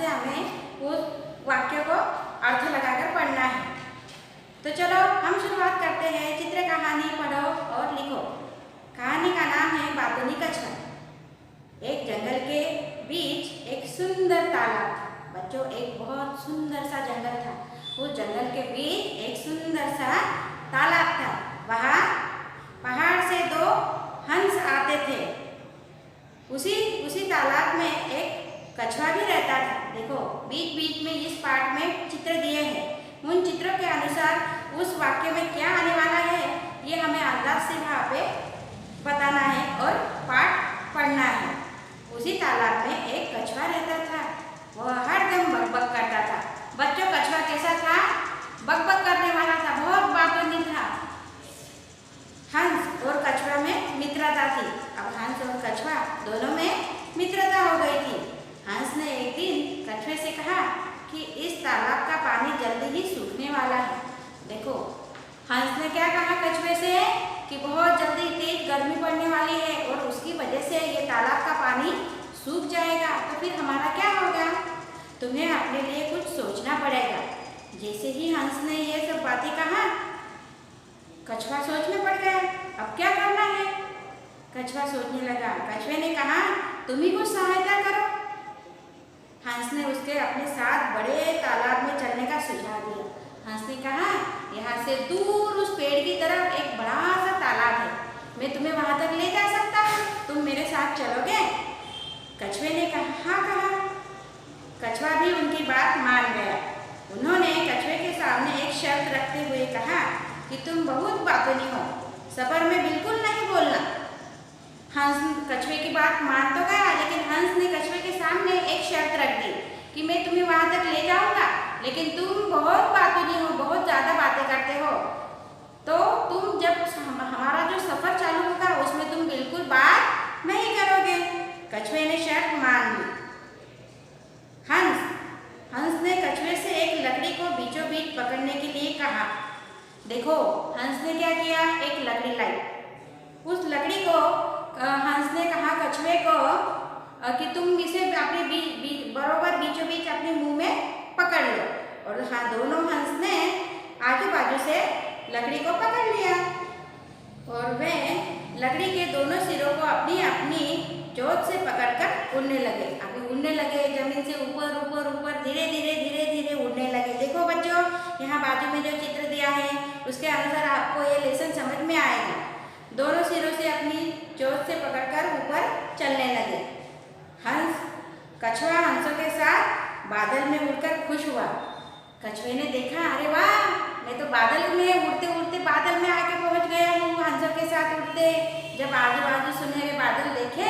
से हमें उस वाक्य को अर्थ लगाकर पढ़ना है। तो चलो हम शुरुआत करते हैं। चित्र कहानी पढ़ो और लिखो। कहानी का नाम है बातूनी कछवा। एक जंगल के बीच एक सुंदर तालाब था। बच्चों, एक बहुत सुंदर सा जंगल था। उस जंगल के बीच एक सुंदर सा तालाब था। वहाँ पहाड़ से दो हंस आते थे। उसी तालाब में एक कछवा भी रहता था। देखो, बीच बीच में इस पाठ में चित्र दिए हैं। उन चित्रों के अनुसार उस वाक्य में क्या आने वाला है, ये हमें अंदाज से वहाँ पे बताना है और पाठ पढ़ना है। उसी तालाब में एक कछवा रहता था। वह हरदम बकबक करता था। बच्चों, कछवा कैसा था? बकबक करने वाला था, बहुत बातूनी था। हंस और कछवा में मित्रता थी। अब हंस और कछवा दोनों में मित्रता हो गई थी। हंस ने एक दिन कछवे से कहा कि इस तालाब का पानी जल्दी ही सूखने वाला है। देखो, हंस ने क्या कहा कछवे से कि बहुत जल्दी तेज गर्मी पड़ने वाली है और उसकी वजह से ये तालाब का पानी सूख जाएगा, तो फिर हमारा क्या होगा? तुम्हें अपने लिए कुछ सोचना पड़ेगा। जैसे ही हंस ने ये सब बातें कहा, कछवा सोच में पड़ गया। अब क्या करना है? कछवा सोचने लगा। कछवे ने कहा, तुम ही कुछ सहायता करो। हंस ने उसके अपने साथ बड़े तालाब में चलने का सुझाव दिया। हंस ने कहा, यहाँ से दूर उस पेड़ की तरफ एक बड़ा सा तालाब है। मैं तुम्हें वहां तक ले जा सकता हूँ, तुम मेरे साथ चलोगे? कछवे ने कहा, हाँ कहा। कछवा भी उनकी बात मान गया। उन्होंने कछवे के सामने एक शर्त रखते हुए कहा कि तुम बहुत बातूनी हो, सफर में बिल्कुल नहीं बोलना। हंस कछवे की बात मान तो गया, लेकिन हंस ने कछवे के सामने एक शर्त रख दी कि मैं तुम्हें वहां तक ले जाऊंगा, लेकिन तुम बहुत बातूनी हो, बहुत ज्यादा बातें करते हो, तो तुम जब हमारा जो सफर चालू होगा उसमें तुम बिल्कुल बात नहीं करोगे। कछवे ने शर्त मान ली। हंस ने कछवे से एक लकड़ी को बीचों बीच पकड़ने के लिए कहा। देखो, हंस ने क्या किया, एक लकड़ी लाई। उस लकड़ी को हंस ने कहा कछवे को कि तुम इसे अपने बरोबर बीचों बीच अपने मुंह में पकड़ लो। और हाँ, दोनों हंस ने आजू बाजू से लकड़ी को पकड़ लिया और वे लकड़ी के दोनों सिरों को अपनी अपनी चोंच से पकड़कर उड़ने लगे। अभी उड़ने लगे, जमीन से ऊपर ऊपर ऊपर धीरे धीरे उड़ने लगे। देखो बच्चों, यहाँ बाजू में जो चित्र दिया है उसके अनुसार आपको ये लेसन समझ में आएगा। दोनों सिरों से अपनी चोंच से पकड़कर ऊपर चलने लगे। कछवा हंसों के साथ बादल में उड़कर खुश हुआ। कछवे ने देखा, अरे वाह, मैं तो बादल में उड़ते उड़ते बादल में आके पहुंच गया हूँ हंसों के साथ उड़ते। जब आजू बाजू सुनहरे बादल देखे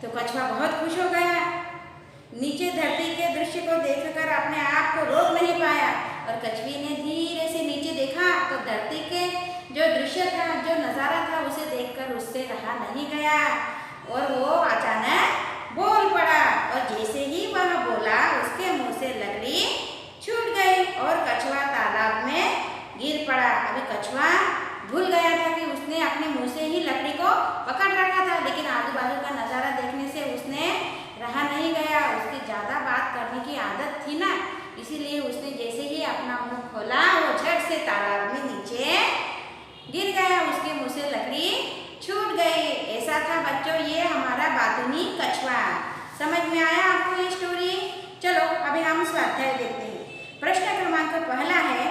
तो कछवा बहुत खुश हो गया। नीचे धरती के दृश्य को देखकर अपने आप को रोक नहीं पाया और कछवे ने धीरे से नीचे देखा तो धरती के जो दृश्य था, जो नजारा था, उसे देखकर उससे रहा नहीं गया और वो अचानक बोल पड़ा। और जैसे ही वह बोला, उसके मुंह से लकड़ी छूट गई और कछवा तालाब में गिर पड़ा। अभी कछवा भूल गया था कि उसने अपने मुंह से ही लकड़ी को पकड़ रखा था, लेकिन आजू बाजू का नजारा देखने से उसने रहा नहीं गया। उसकी ज्यादा बात करने की आदत थी ना, इसीलिए उसने जैसे ही अपना मुंह खोला, वो झट से तालाब में नीचे गिर गया। उसके मुंह से लकड़ी छूट गई। ऐसा था बच्चों ये हमारा बातूनी कछवा। समझ में आया आपको ये स्टोरी? चलो अभी हम स्वाध्याय देखते हैं। प्रश्न क्रमांक पहला है,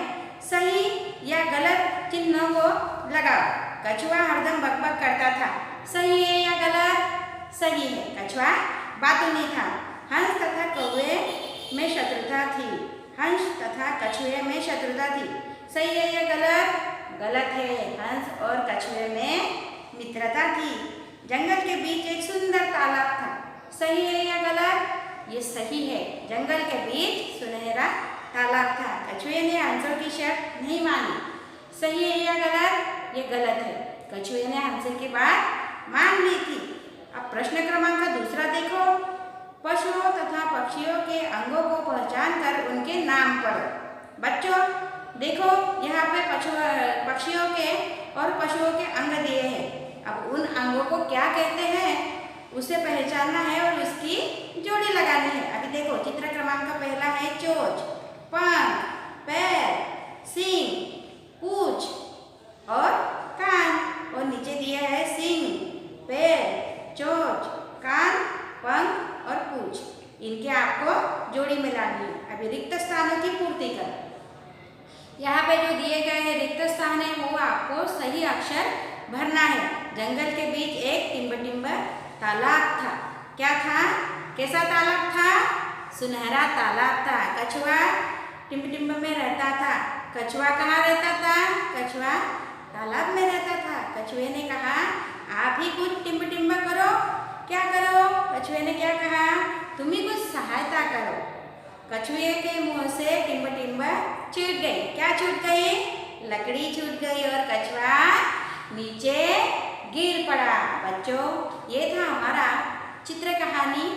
सही या गलत चिन्हों को लगाओ। कछवा हरदम बकबक करता था। सही है या गलत? सही है, कछवा बातूनी था। हंस तथा कौवे में शत्रुता थी। हंस तथा कछुए में शत्रुता थी। सही है या गलत? गलत है, हंस और कछुए में मित्रता थी। जंगल के बीच एक सुंदर तालाब था। सही है या गलत? ये सही है, जंगल के बीच सुनहरा तालाब था। कछुए ने हंसों की शर्त नहीं मानी। सही है या गलत? ये गलत है, कछुए ने हंस की बात मान ली थी। अब प्रश्न क्रमांक दूसरा देखो। पशुओं तथा पक्षियों के अंगों को पहचान कर उनके नाम पढ़ो। बच्चों देखो, यहाँ पे पक्षियों के और पशुओं के अंग दिए हैं। अब उन अंगों को क्या कहते हैं उसे पहचानना है और उसकी जोड़ी लगानी है। अभी देखो चित्र क्रमांक पहला है चोंच, पंख, पैर, सींग, पूंछ और कान, और नीचे दिया है सींग, पैर, चोंच, कान, पंख और पूंछ। इनके आपको जोड़ी मिलानी है। अभी रिक्त स्थानों की पूर्ति करो। यहाँ पे जो दिए गए हैं रिक्त स्थान है वो आपको सही अक्षर भरना है। जंगल के बीच एक टिम्ब तालाब था। क्या था? कैसा तालाब था? सुनहरा तालाब था। कछुआ टिम्ब में रहता था। कछुआ कहाँ रहता था? कछुआ तालाब में रहता था। कछुए ने कहा आप ही कुछ टिम्ब करो। क्या करो? कछुए ने क्या कहा? तुम ही कुछ सहायता करो। कछुए के मुंह से टिम्ब छूट गई। क्या छूट गई? लकड़ी छूट गई और कछुआ नीचे गिर पड़ा। बच्चों, ये था हमारा चित्र कहानी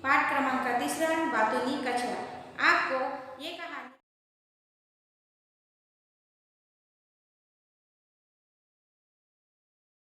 पाठ क्रमांक 3 बातूनी कछुआ। आपको ये कहानी